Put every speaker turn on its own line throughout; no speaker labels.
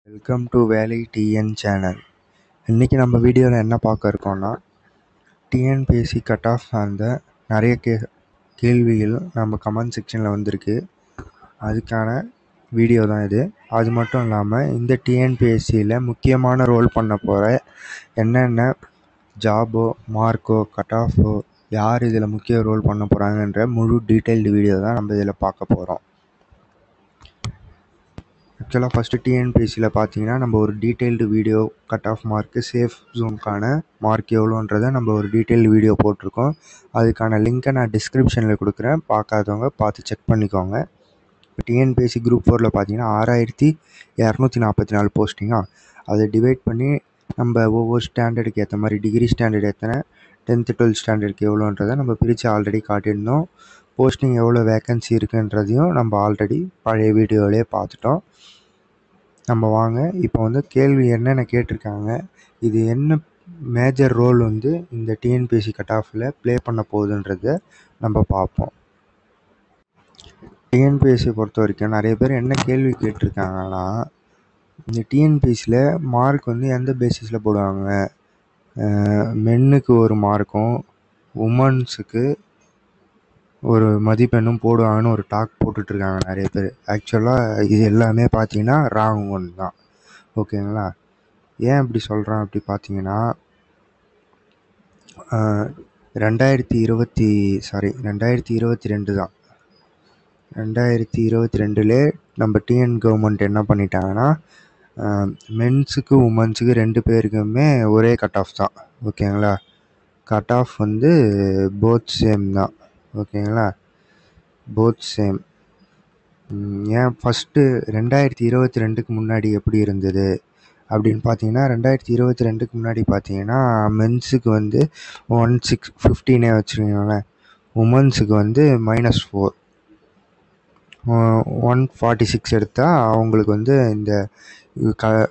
Welcome to வேலை TN channel. இன்றைக்கி நம்ம வீடியோவில் என்ன பார்க்க இருக்கோம்னா, டிஎன்பிஎஸ்சி கட் ஆஃப் சார்ந்த நிறைய கேள்விகள் நம்ம கமெண்ட் செக்ஷனில் வந்திருக்கு. அதுக்கான வீடியோ தான் இது. அது மட்டும் இல்லாமல் இந்த டிஎன்பிஎஸ்சியில் முக்கியமான ரோல் பண்ண போகிற என்னென்ன ஜாபோ மார்க்கோ கட் ஆஃபோ யார் இதில் முக்கிய ரோல் பண்ண போகிறாங்கன்ற முழு டீட்டெயில்டு வீடியோ தான் நம்ம இதில் பார்க்க போகிறோம். ஆக்சுவலாக ஃபஸ்ட்டு டிஎன்பிஎஸ்சியில் பார்த்தீங்கன்னா நம்ம ஒரு detailed video cut off mark safe ஜோனுக்கான மார்க் எவ்வளோன்றதை நம்ம ஒரு டீட்டெயில்டு வீடியோ போட்டிருக்கோம். அதுக்கான லிங்க்கை நான் டிஸ்கிரிப்ஷனில் கொடுக்குறேன், பார்க்காதவங்க பார்த்து செக் பண்ணிக்கோங்க. இப்போ டிஎன்பிஎஸ்சி குரூப் 4ல் பார்த்தீங்கன்னா 6244 போஸ்டிங்காக அதை டிவைட் பண்ணி நம்ம ஒவ்வொரு ஸ்டாண்டர்டுக்கு ஏற்ற மாதிரி டிகிரி ஸ்டாண்டர்டு எத்தனை 10th 12th ஸ்டாண்டர்டுக்கு எவ்வளோன்றதை நம்ம பிரித்து ஆல்ரெடி காட்டியிருந்தோம். போஸ்டிங் எவ்வளோ வேக்கன்சி இருக்குன்றதையும் நம்ம ஆல்ரெடி பழைய வீடியோவிலே பார்த்துட்டோம். நம்ம வாங்க இப்போ வந்து கேள்வி என்னென்ன கேட்டிருக்காங்க, இது என்ன மேஜர் ரோல் வந்து இந்த டிஎன்பிஎஸ்சி கட் ஆஃபில் ப்ளே பண்ண போகுதுன்றதை நம்ம பார்ப்போம். டிஎன்பிஎஸ்சி பொறுத்த வரைக்கும் நிறைய பேர் என்ன கேள்வி கேட்டிருக்காங்கன்னா, இந்த டிஎன்பிஎஸ்சியில் மார்க் வந்து எந்த பேசிஸில் போடுவாங்க, மென்னுக்கு ஒரு மார்க்கும் உமன்ஸுக்கு ஒரு மதிப்பெண்ணும் போடுவாங்கன்னு ஒரு டாக் போட்டுட்ருக்காங்க நிறைய பேர். ஆக்சுவலாக இது எல்லாமே பார்த்தீங்கன்னா ராங் ஒன் தான். ஓகேங்களா? ஏன் இப்படி சொல்கிறேன் அப்படி பார்த்தீங்கன்னா, 2022 தான். 2022 நம்ம டிஎன் கவர்மெண்ட் என்ன பண்ணிட்டாங்கன்னா, மென்ஸுக்கு உமன்ஸுக்கு 2 பேருக்குமே ஒரே கட் ஆஃப் தான். ஓகேங்களா? கட் ஆஃப் வந்து போத் சேம் தான். ஓகேங்களா? Both same. ஏன் ஃபஸ்ட்டு 2022க்கு முன்னாடி எப்படி இருந்தது அப்படின்னு பார்த்தீங்கன்னா, 2022க்கு முன்னாடி பார்த்தீங்கன்னா மென்ஸுக்கு வந்து 1615 வச்சுருக்கீங்களேன், உமன்ஸுக்கு வந்து -4 146 எடுத்தால் அவங்களுக்கு வந்து இந்த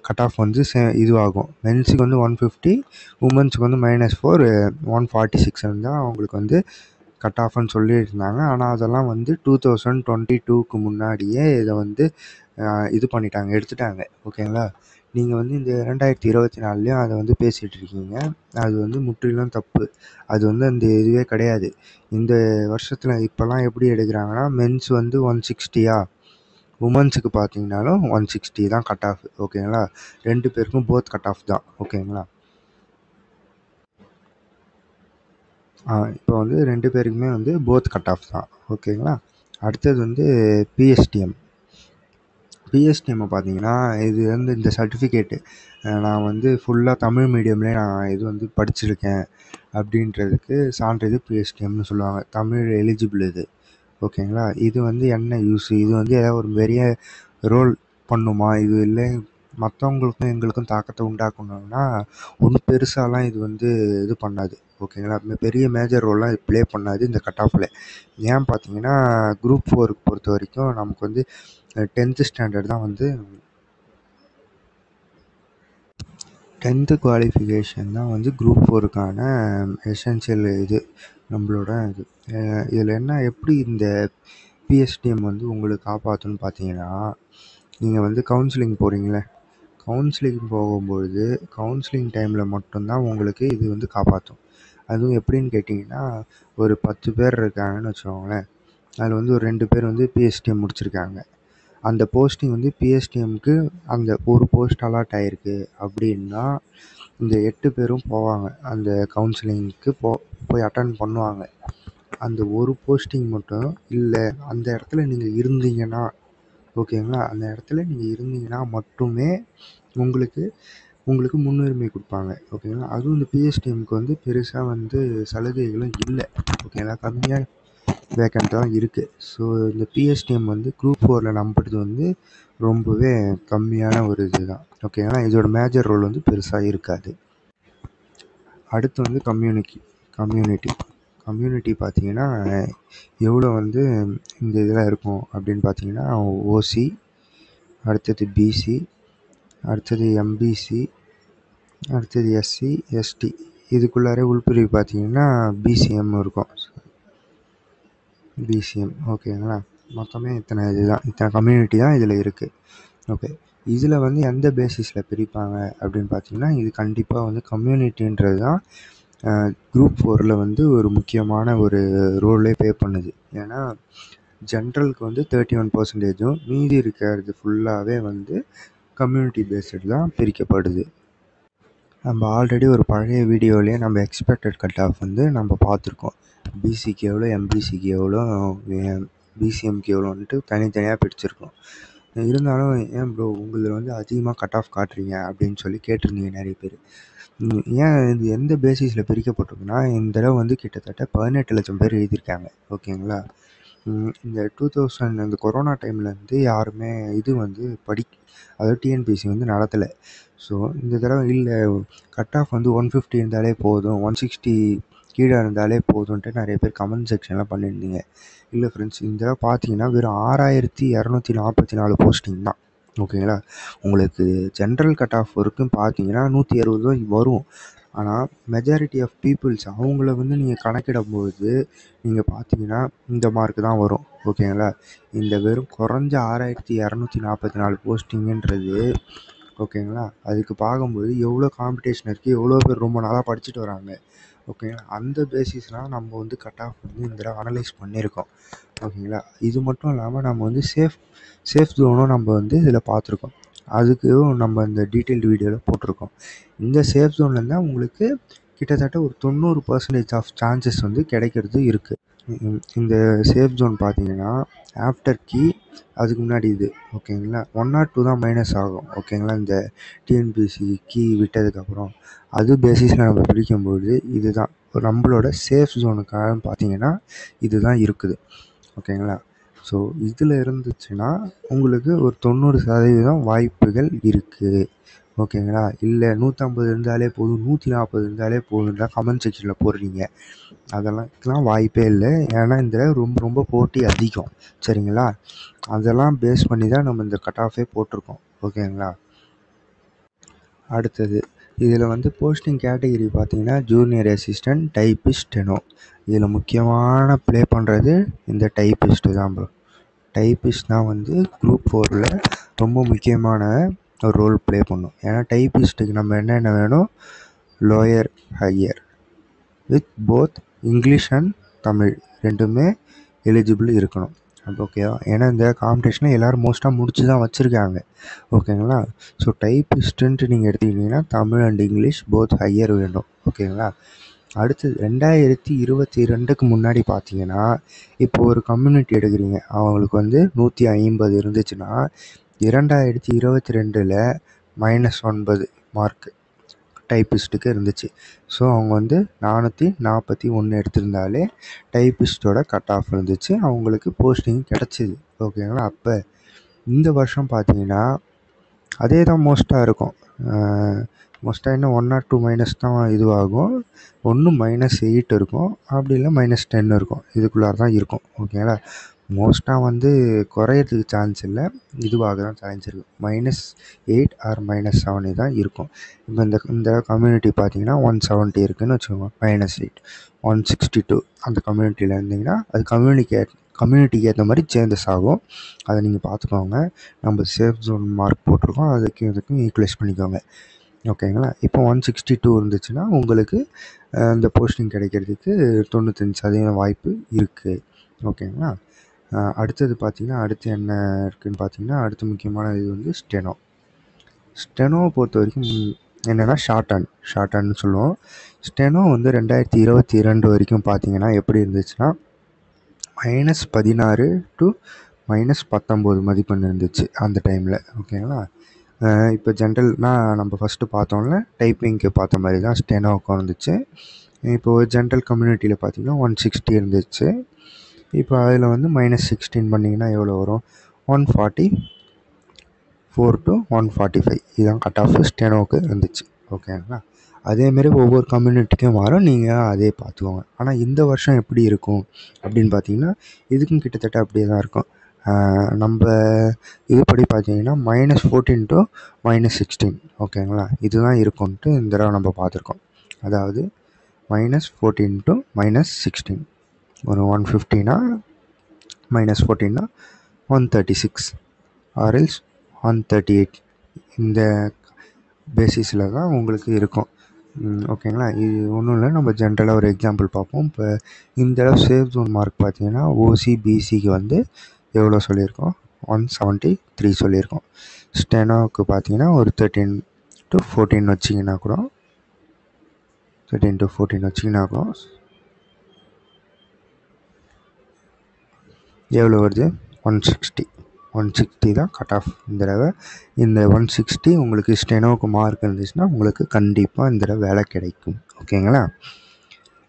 கட் ஆஃப் வந்து இதுவாகும். மென்ஸுக்கு வந்து 150, உமன்ஸுக்கு வந்து -4 146 இருந்தால் அவங்களுக்கு வந்து கட் ஆஃப்னு சொல்லியிருந்தாங்க. ஆனால் அதெல்லாம் வந்து 2022க்கு முன்னாடியே இதை வந்து இது பண்ணிட்டாங்க, எடுத்துட்டாங்க. ஓகேங்களா? நீங்கள் வந்து இந்த 2024லேயும் அதை வந்து பேசிகிட்டு இருக்கீங்க. அது வந்து முற்றிலும் தப்பு. அது வந்து அந்த இதுவே கிடையாது. இந்த வருஷத்தில் இப்போல்லாம் எப்படி எடுக்கிறாங்கன்னா, மென்ஸ் வந்து 160 உமன்ஸுக்கு பார்த்தீங்கன்னாலும் 160 தான் கட் ஆஃப். ஓகேங்களா? 2 பேருக்கும் போத் கட் ஆஃப் தான். ஓகேங்களா? இப்போ வந்து 2 பேருக்குமே வந்து போத் கட் ஆஃப் தான். ஓகேங்களா? அடுத்தது வந்து பிஎஸ்டிஎம்மை பார்த்தீங்கன்னா, இது வந்து இந்த சர்டிஃபிகேட்டு நான் வந்து ஃபுல்லாக தமிழ் மீடியம்லேயே நான் இது வந்து படிச்சிருக்கேன் அப்படின்றதுக்கு சான்றிதழ் பிஎஸ்டிஎம்னு சொல்லுவாங்க. தமிழ் எலிஜிபிள் இது. ஓகேங்களா? இது வந்து என்ன யூஸ், இது வந்து ஏதாவது ஒரு பெரிய ரோல் பண்ணுமா, இது இல்லை மற்றவங்களுக்கும் எங்களுக்கும் தாக்கத்தை உண்டாக்கணும்னா ஒன்றும் பெருசாலாம் இது வந்து இது பண்ணாது. ஓகேங்களா? பெரிய மேஜர் ரோல்லாம் இது ப்ளே பண்ணாது இந்த கட் ஆஃபில். ஏன் பார்த்தீங்கன்னா, குரூப் 4க்கு பொறுத்த வரைக்கும் நமக்கு வந்து 10th ஸ்டாண்டர்ட் தான் வந்து 10th குவாலிஃபிகேஷன் தான் வந்து குரூப் 4க்கான எசென்ஷியல் இது நம்மளோட இது. இதில் என்ன எப்படி இந்த பிஎஸ்டிஎம் வந்து உங்களுக்கு காப்பாற்றுன்னு பார்த்தீங்கன்னா, நீங்கள் வந்து கவுன்சிலிங் போகிறீங்களே, கவுன்சிலிங் போகும்பொழுது கவுன்சிலிங் டைமில் மட்டும்தான் உங்களுக்கு இது வந்து காப்பாற்றும். அதுவும் எப்படின்னு கேட்டிங்கன்னா, ஒரு 10 பேர் இருக்காங்கன்னு வச்சுக்கோங்களேன், அதில் வந்து ஒரு 2 பேர் வந்து பிஎஸ்டிஎம் முடிச்சிருக்காங்க. அந்த போஸ்டிங் வந்து பிஎஸ்டிஎம்க்கு அந்த ஒரு போஸ்ட் அலாட் ஆகிருக்கு அப்படின்னா, இந்த 8 பேரும் போவாங்க அந்த கவுன்சிலிங்க்கு போய் அட்டன் பண்ணுவாங்க. அந்த ஒரு போஸ்டிங் மட்டும் இல்லை, அந்த இடத்துல நீங்கள் இருந்தீங்கன்னா, ஓகேங்களா, அந்த இடத்துல நீங்கள் இருந்தீங்கன்னா மட்டுமே உங்களுக்கு முன்னுரிமை கொடுப்பாங்க. ஓகேங்களா? அதுவும் இந்த பிஎஸ்டிஎம்க்கு வந்து பெருசாக வந்து சலுகைகளும் இல்லை. ஓகேங்களா? கம்மியாக வேக்கண்ட் தான் இருக்குது. ஸோ இந்த பிஎஸ்டிஎம் வந்து குரூப் 4ல் நம்புறது வந்து ரொம்பவே கம்மியான ஒரு இது தான். ஓகேங்களா? இதோட மேஜர் ரோல் வந்து பெருசாக இருக்காது. அடுத்து வந்து கம்யூனிட்டி பார்த்தீங்கன்னா எவ்வளோ வந்து இந்த இதில் இருக்கும் அப்படின்னு பார்த்தீங்கன்னா, ஓசி, அடுத்தது பிசி, அடுத்தது எம்பிசி, அடுத்தது எஸ்சி எஸ்டி, இதுக்குள்ளாரே உள்பிரிவு பார்த்தீங்கன்னா பிசிஎம் இருக்கும். பிசிஎம். ஓகேங்களா? மொத்தமே இத்தனை கம்யூனிட்டி தான் இதில் இருக்குது. ஓகே, இதில் வந்து எந்த பேசிஸில் பிரிப்பாங்க அப்படின்னு பார்த்தீங்கன்னா, இது கண்டிப்பாக வந்து கம்யூனிட்டின்றது தான் குரூப் 4ல் வந்து ஒரு முக்கியமான ஒரு ரோலே ப்ளே பண்ணுது. ஏன்னா ஜென்ரலுக்கு வந்து 31%, மீதி இருக்கிறது ஃபுல்லாகவே வந்து கம்யூனிட்டி பேஸ்டு தான் பிரிக்கப்படுது. நம்ம ஆல்ரெடி ஒரு பழைய வீடியோலேயே நம்ம எக்ஸ்பெக்டட் கட் ஆஃப் வந்து நம்ம பார்த்துருக்கோம். பிசிக்கு எவ்வளோ, எம்பிசிக்கு எவ்வளோ, பிசிஎம்க்கு எவ்வளோன்ட்டு தனித்தனியாக பிரிச்சிருக்கோம். இருந்தாலும் ஏன் ப்ரோ உங்களில் வந்து அதிகமாக கட் ஆஃப் காட்டுறீங்க அப்படின்னு சொல்லி கேட்டிருந்தீங்க நிறைய பேர். ஏன் இது எந்த பேசிஸில் பிரிக்கப்பட்டிருக்குன்னா, இந்த தடவை வந்து கிட்டத்தட்ட 18 லட்சம் பேர் எழுதியிருக்காங்க. ஓகேங்களா? இந்த 2000 இந்த கொரோனா டைம்லேருந்து யாருமே இது வந்து அதாவது டிஎன்பிஎஸ்சி வந்து நடத்தலை. ஸோ இந்த தடவை இல்லை, கட் ஆஃப் வந்து 150 இருந்தாலே போதும், 160 கீழே இருந்தாலே போதும்ன்ட்டு நிறைய பேர் கமெண்ட் செக்ஷன்லாம் பண்ணியிருந்தீங்க. இல்லை ஃப்ரெண்ட்ஸ், இந்த தடவை பார்த்தீங்கன்னா வெறும் 6244 போஸ்டிங் தான். ஓகேங்களா? உங்களுக்கு ஜென்ரல் கட் ஆஃப் வரைக்கும் பார்த்தீங்கன்னா 160 தான் வரும். ஆனால் மெஜாரிட்டி ஆஃப் பீப்புள்ஸ் அவங்கள வந்து நீங்கள் கணக்கிடும்போது நீங்கள் பார்த்தீங்கன்னா இந்த மார்க்கு தான் வரும். ஓகேங்களா? இந்த வெறும் குறைஞ்ச 6244 போஸ்டிங்குன்றது ஓகேங்களா, அதுக்கு பார்க்கும்போது எவ்வளோ காம்படிஷன் இருக்குது, எவ்வளோ பேர் ரொம்ப நாளாக படிச்சுட்டு வராங்க. ஓகேங்களா? அந்த பேசிஸ்லாம் நம்ம வந்து கட் ஆஃப் வந்து இந்த தடவை அனலைஸ் பண்ணியிருக்கோம். ஓகேங்களா? இது மட்டும் இல்லாமல் நம்ம வந்து சேஃப் ஜோனும் நம்ம வந்து இதில் பார்த்துருக்கோம். அதுக்கும் நம்ம இந்த டீட்டெயில்டு வீடியோவில் போட்டிருக்கோம். இந்த சேஃப் ஜோன்லேருந்து தான் உங்களுக்கு கிட்டத்தட்ட ஒரு 90% ஆஃப் சான்சஸ் வந்து கிடைக்கிறது இருக்குது. இந்த சேஃப் ஜோன் பார்த்தீங்கன்னா ஆஃப்டர் கீ, அதுக்கு முன்னாடி இது. ஓகேங்களா? 1 or 2 தான் மைனஸ் ஆகும். ஓகேங்களா? இந்த டிஎன்பிஎஸ்சி கீ விட்டதுக்கப்புறம் அது பேசிஸில் நம்ம பிரிக்கும்போது இதுதான் நம்மளோட சேஃப் ஜோனுக்காக பார்த்தீங்கன்னா இதுதான் இருக்குது. ஓகேங்களா? ஸோ இதில் இருந்துச்சுன்னா உங்களுக்கு ஒரு 90% வாய்ப்புகள் இருக்குது. ஓகேங்களா? இல்லை 150 இருந்தாலே போதும், 140 இருந்தாலே போதும் தான் கமெண்ட் செக்ஷனில் போடுறீங்க. இதெல்லாம் வாய்ப்பே இல்லை. ஏன்னா இந்த ரொம்ப ரொம்ப போட்டி அதிகம். சரிங்களா? அதெல்லாம் பேஸ் பண்ணி தான் நம்ம இந்த கட் ஆஃபே போட்டிருக்கோம். ஓகேங்களா? அடுத்தது இதில் வந்து போஸ்டிங் கேட்டகிரி பார்த்தீங்கன்னா ஜூனியர் அசிஸ்டன்ட், டைப்பிஸ்ட், ஸ்டெனோ. இதில் முக்கியமான ப்ளே பண்ணுறது இந்த டைப்பிஸ்ட்டு தான் ப்ரோ. டைப்பிஸ்ட் தான் வந்து குரூப் 4ல் ரொம்ப முக்கியமான ஒரு ரோல் ப்ளே பண்ணும். ஏன்னா டைப்பிஸ்ட்டுக்கு நம்ம என்னென்ன வேணும், lower higher with both English and Tamil ரெண்டுமே எலிஜிபிள் இருக்கணும். அது ஓகேவா? ஏன்னா இந்த காம்படிஷனை எல்லோரும் மோஸ்ட்டாக முடிச்சு தான் வச்சுருக்காங்க. ஓகேங்களா? ஸோ டைப்பிஸ்ட்டுன்ட்டு நீங்கள் எடுத்துக்கிட்டிங்கன்னா Tamil and English both higher வேண்டும். ஓகேங்களா? அடுத்தது 2022க்கு முன்னாடி பார்த்தீங்கன்னா, இப்போ ஒரு கம்யூனிட்டி எடுக்கிறீங்க, அவங்களுக்கு வந்து 150 இருந்துச்சுன்னா 2022ல் -9 மார்க்கு டைப்பிஸ்ட்டுக்கு இருந்துச்சு. ஸோ அவங்க வந்து 441 எடுத்திருந்தாலே டைப்பிஸ்ட்டோட கட் ஆஃப் இருந்துச்சு, அவங்களுக்கு போஸ்டிங் கிடச்சிது. ஓகேங்களா? அப்போ இந்த வருஷம் பார்த்தீங்கன்னா அதே தான் மோஸ்ட்டாக இருக்கும். மோஸ்ட்டாக இன்னும் 1 or 2 மைனஸ் தான் இதுவாகும். ஒன்று -8 இருக்கும், அப்படி இல்லை -10 இருக்கும். இதுக்குள்ளார தான் இருக்கும். ஓகேங்களா? மோஸ்ட்டாக வந்து குறையிறதுக்கு சான்ஸ் இல்லை, இதுவாக தான் சான்ஸ் இருக்குது. -8 or -7 தான் இருக்கும். இப்போ இந்த கம்யூனிட்டி பார்த்தீங்கன்னா 170 இருக்குதுன்னு வச்சுக்கோங்க. -8 162 அந்த கம்யூனிட்டியில் இருந்தீங்கன்னா அது கம்யூனிட்டிக்கு ஏற்ற மாதிரி சேஞ்சஸ் ஆகும். அதை நீங்கள் பார்த்துக்கோங்க. நம்ம சேஃப் ஜோன் மார்க் போட்டிருக்கோம், இதுக்கும் ஈக்குவலைஸ் பண்ணிக்கோங்க. ஓகேங்களா? இப்போ 162 இருந்துச்சுன்னா உங்களுக்கு இந்த போஸ்டிங் கிடைக்கிறதுக்கு 95% வாய்ப்பு இருக்குது. ஓகேங்களா? அடுத்தது பார்த்தீங்கன்னா அடுத்து என்ன இருக்குதுன்னு பார்த்தீங்கன்னா, அடுத்து முக்கியமான இது வந்து ஸ்டெனோவை பொறுத்த வரைக்கும் என்னென்னா ஷார்ட் ஹேண்ட்னு சொல்லுவோம். ஸ்டெனோ வந்து 2022 வரைக்கும் பார்த்தீங்கன்னா எப்படி இருந்துச்சுன்னா -16 to -19 மதிப்பெண் இருந்துச்சு அந்த டைமில். ஓகேங்களா? இப்போ ஜென்ரல்னால் நம்ம ஃபஸ்ட்டு பார்த்தோம்ல டைப்பிங்க்கு பார்த்த மாதிரி தான் ஸ்டெனோவுக்கும் இருந்துச்சு. இப்போது ஜென்ரல் கம்யூனிட்டியில் பார்த்தீங்கன்னா 160 இருந்துச்சு. இப்போ அதில் வந்து -16 பண்ணிங்கன்னா எவ்வளோ வரும், 144 to 145 இதுதான் கட் ஆஃப் ஸ்டெனோவுக்கு இருந்துச்சு. ஓகேங்களா? அதேமாரி ஒவ்வொரு கம்யூனிட்டிக்கும் மாறும், நீங்கள் அதே பார்த்துக்கோங்க. ஆனால் இந்த வருஷம் எப்படி இருக்கும் அப்படின்னு பார்த்தீங்கன்னா இதுக்கும் கிட்டத்தட்ட அப்படியே தான் இருக்கும். நம்ம இதுபடி பார்த்தீங்கன்னா -14 to -16. ஓகேங்களா? இதுதான் இருக்கும்ன்ட்டு இந்த தடவை நம்ம பார்த்துருக்கோம். அதாவது -14 to -16 ஒரு 150னா -14னா 136 ஆர் எல்ஸ் 138 இந்த பேசிஸில் தான் உங்களுக்கு இருக்கும். ஓகேங்களா? இது ஒன்றும் இல்லை, நம்ம ஜென்ரலாக ஒரு எக்ஸாம்பிள் பார்ப்போம். இப்போ இந்த தடவை சேஃப் ஜோன் மார்க் பார்த்தீங்கன்னா ஓசி பிசிக்கு வந்து எவ்வளோ சொல்லியிருக்கோம்? 173 சொல்லியிருக்கோம். ஸ்டெனோவுக்கு பார்த்தீங்கன்னா ஒரு 13 to 14 வச்சிங்கன்னா கூட 13 to 14 வச்சிங்கன்னா கூட எவ்வளோ வருது? 160 தான் கட் ஆஃப் இந்த தடவை. இந்த 160 உங்களுக்கு ஸ்டெனோவுக்கு மார்க் இருந்துச்சுன்னா உங்களுக்கு கண்டிப்பாக இந்த தடவை வேலை கிடைக்கும். ஓகேங்களா?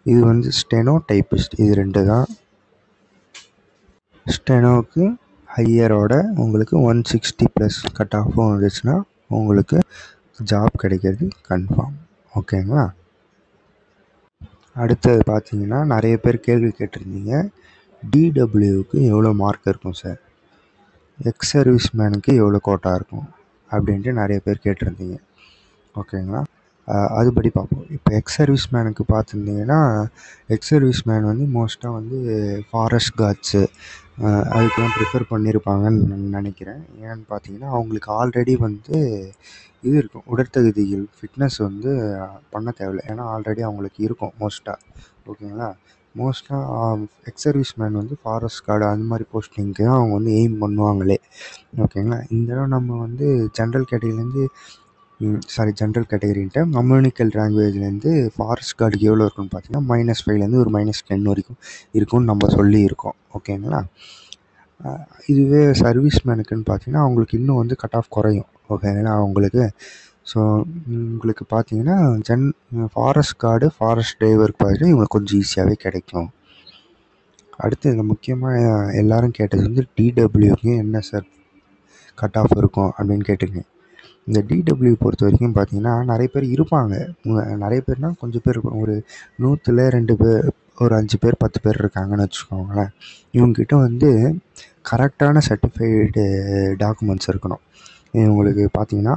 இது வந்து ஸ்டெனோ டைப்பிஸ்ட், இது 2 தான். ஸ்டெனோவுக்கு ஹையரோட உங்களுக்கு 160 ப்ளஸ் கட் ஆஃபும் இருந்துச்சுன்னா உங்களுக்கு ஜாப் கிடைக்கிறது கன்ஃபார்ம். ஓகேங்களா? அடுத்தது பார்த்தீங்கன்னா நிறைய பேர் கேள்வி கேட்டிருந்தீங்க, டிடபிள்யூக்கு எவ்வளோ மார்க் இருக்கும் சார், எக்ஸ் சர்வீஸ் மேனுக்கு எவ்வளோ கோட்டா இருக்கும் அப்படின்ட்டு நிறைய பேர் கேட்டிருந்தீங்க. ஓகேங்களா? அதுபடி பார்ப்போம். இப்போ எக்ஸ் சர்வீஸ் மேனுக்கு பார்த்துருந்தீங்கன்னா, எக்ஸ் சர்வீஸ் மேன் வந்து மோஸ்ட்டாக வந்து ஃபாரஸ்ட் கார்ட்ஸு அதுக்கெலாம் ப்ரிஃபர் பண்ணியிருப்பாங்கன்னு நான் நினைக்கிறேன். ஏன்னு பார்த்தீங்கன்னா அவங்களுக்கு ஆல்ரெடி வந்து இது இருக்கும், உடற்தகுதிகள் ஃபிட்னஸ் வந்து பண்ண தேவையில்லை. ஏன்னா ஆல்ரெடி அவங்களுக்கு இருக்கும் மோஸ்ட்டாக. ஓகேங்களா? மோஸ்ட்டாக எக்ஸ் சர்வீஸ் மேன் வந்து ஃபாரஸ்ட் கார்டு அந்த மாதிரி போஸ்டிங்க்கு தான் அவங்க வந்து எய்ம் பண்ணுவாங்களே. ஓகேங்களா? இந்த தடவை நம்ம வந்து ஜென்ரல் கேட்டகரின்ட்டு கம்யூனிக்கல் லாங்குவேஜ்லேருந்து ஃபாரஸ்ட் கார்டுக்கு எவ்வளோ இருக்குன்னு பார்த்தீங்கன்னா -5லேருந்து ஒரு -10 வரைக்கும் இருக்கும்னு நம்ம சொல்லியிருக்கோம். ஓகேங்களா? இதுவே சர்வீஸ் மேனுக்குன்னு பார்த்தீங்கன்னா அவங்களுக்கு இன்னும் வந்து கட் ஆஃப் குறையும். ஓகேங்களா? அவங்களுக்கு ஸோ உங்களுக்கு பார்த்தீங்கன்னா ஃபாரஸ்ட் கார்டு, ஃபாரஸ்ட் டிரைவருக்கு பார்த்தீங்கன்னா இவங்களுக்கு கொஞ்சம் ஈஸியாகவே கிடைக்கும். அடுத்து இதில் முக்கியமாக எல்லோரும் கேட்டது வந்து டிடபிள்யூக்கு என்ன சார் கட் ஆஃப் இருக்கும் அப்படின்னு கேட்டிருக்கேன். இந்த டிடபிள்யூ பொறுத்த வரைக்கும் பார்த்தீங்கன்னா நிறைய பேர் இருப்பாங்க. நிறைய பேர்னால் கொஞ்சம் பேர் இருப்பாங்க. ஒரு 100ல் 2 பேர், ஒரு 5 பேர் 10 பேர் இருக்காங்கன்னு வச்சுக்கோங்களேன். இவங்ககிட்ட வந்து கரெக்டான சர்டிஃபைடு டாக்குமெண்ட்ஸ் இருக்கணும். இவங்களுக்கு பார்த்தீங்கன்னா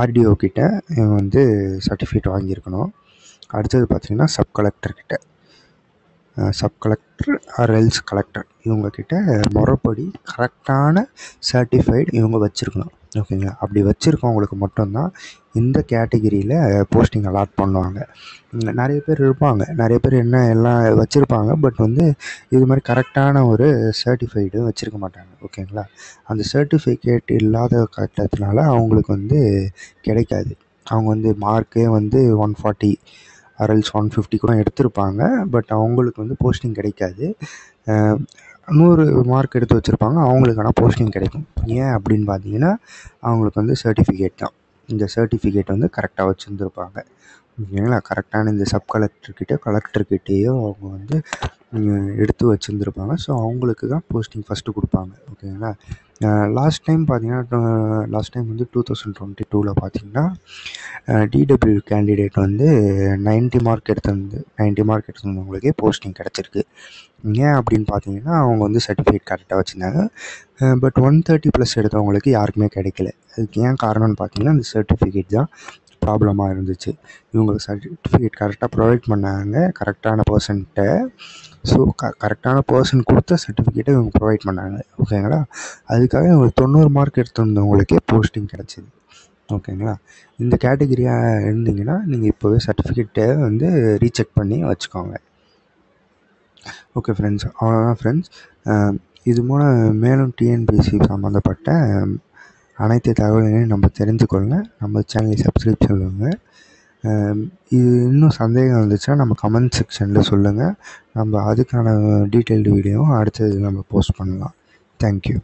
ஆர்டிஓ கிட்ட இவங்க வந்து சர்டிஃபிகேட் வாங்கியிருக்கணும். அடுத்தது பார்த்தீங்கன்னா sub collector or else collector இவங்கக்கிட்ட முறைப்படி கரெக்டான சர்டிஃபைடு இவங்க வச்சுருக்கணும். ஓகேங்களா? அப்படி வச்சுருக்கவங்களுக்கு மட்டும்தான் இந்த கேட்டகிரியில் போஸ்டிங் அலாட் பண்ணுவாங்க. நிறைய பேர் இருப்பாங்க, நிறைய பேர் என்ன எல்லாம் வச்சுருப்பாங்க, பட் வந்து இது மாதிரி கரெக்டான ஒரு சர்டிஃபைடு வச்சுருக்க மாட்டாங்க. ஓகேங்களா? அந்த சர்டிஃபிகேட் இல்லாத கட்டத்தினால அவங்களுக்கு வந்து கிடைக்காது. அவங்க வந்து மார்க்கே வந்து 140 ஆர்எல்ஸ் 150 கூட எடுத்திருப்பாங்க, பட் அவங்களுக்கு வந்து போஸ்டிங் கிடைக்காது. 100 மார்க் எடுத்து வச்சுருப்பாங்க, அவங்களுக்கு ஆனால் போஸ்டிங் கிடைக்கும். ஏன் அப்படின்னு பார்த்தீங்கன்னா அவங்களுக்கு வந்து சர்டிஃபிகேட் தான். இந்த சர்டிஃபிகேட் வந்து கரெக்டாக வச்சுருந்துருப்பாங்க. ஓகேங்களா? கரெக்டான இந்த சப் கலெக்டர்கிட்டேயோ அவங்க வந்து எடுத்து வச்சுருந்துருப்பாங்க. ஸோ அவங்களுக்கு தான் போஸ்டிங் ஃபஸ்ட்டு கொடுப்பாங்க. ஓகேங்களா? லாஸ்ட் டைம் வந்து 2022 பார்த்தீங்கன்னா டிடபிள்யூ கேண்டிடேட் வந்து 90 மார்க் எடுத்திருந்தவங்களுக்கே போஸ்டிங் கிடச்சிருக்கு. ஏன் அப்படின்னு பார்த்தீங்கன்னா அவங்க வந்து சர்டிஃபிகேட் கரெக்டாக வச்சுருந்தாங்க. பட் 130+ எடுத்தவங்களுக்கு யாருக்குமே கிடைக்கல. அதுக்கு ஏன் காரணம்னு பார்த்தீங்கன்னா இந்த சர்டிஃபிகேட் தான் ப்ராப்ளமாக இருந்துச்சு. இவங்களுக்கு சர்டிஃபிகேட் கரெக்டாக ப்ரொவைட் பண்ணாங்க கரெக்டான பர்சன்கிட்ட. ஸோ கரெக்டான பர்சன் கொடுத்த சர்டிஃபிகேட்டை இவங்க ப்ரொவைட் பண்ணாங்க. ஓகேங்களா? அதுக்காக இவங்களுக்கு 90 மார்க் எடுத்திருந்தவங்களுக்கே போஸ்டிங் கிடச்சிது. ஓகேங்களா? இந்த கேட்டகிரியாக இருந்தீங்கன்னா நீங்கள் இப்போவே சர்டிஃபிகேட்டை வந்து ரீசெக் பண்ணி வச்சுக்கோங்க. ஓகே ஃப்ரெண்ட்ஸ், அவ்வளோதான் ஃப்ரெண்ட்ஸ். இது மூலம் மேலும் டிஎன்பிஎஸ்சி சம்மந்தப்பட்ட அனைத்து தகவல்களையும் நம்ம தெரிஞ்சுக்கொள்ள நம்ம சேனலை சப்ஸ்கிரைப் சொல்லுங்கள். இது இன்னும் சந்தேகம் இருந்துச்சுன்னா நம்ம கமெண்ட் செக்ஷனில் சொல்லுங்கள். நம்ம அதுக்கான டீட்டெயில்டு வீடியோவும் அடுத்தது நம்ம போஸ்ட் பண்ணலாம். தேங்க்யூ.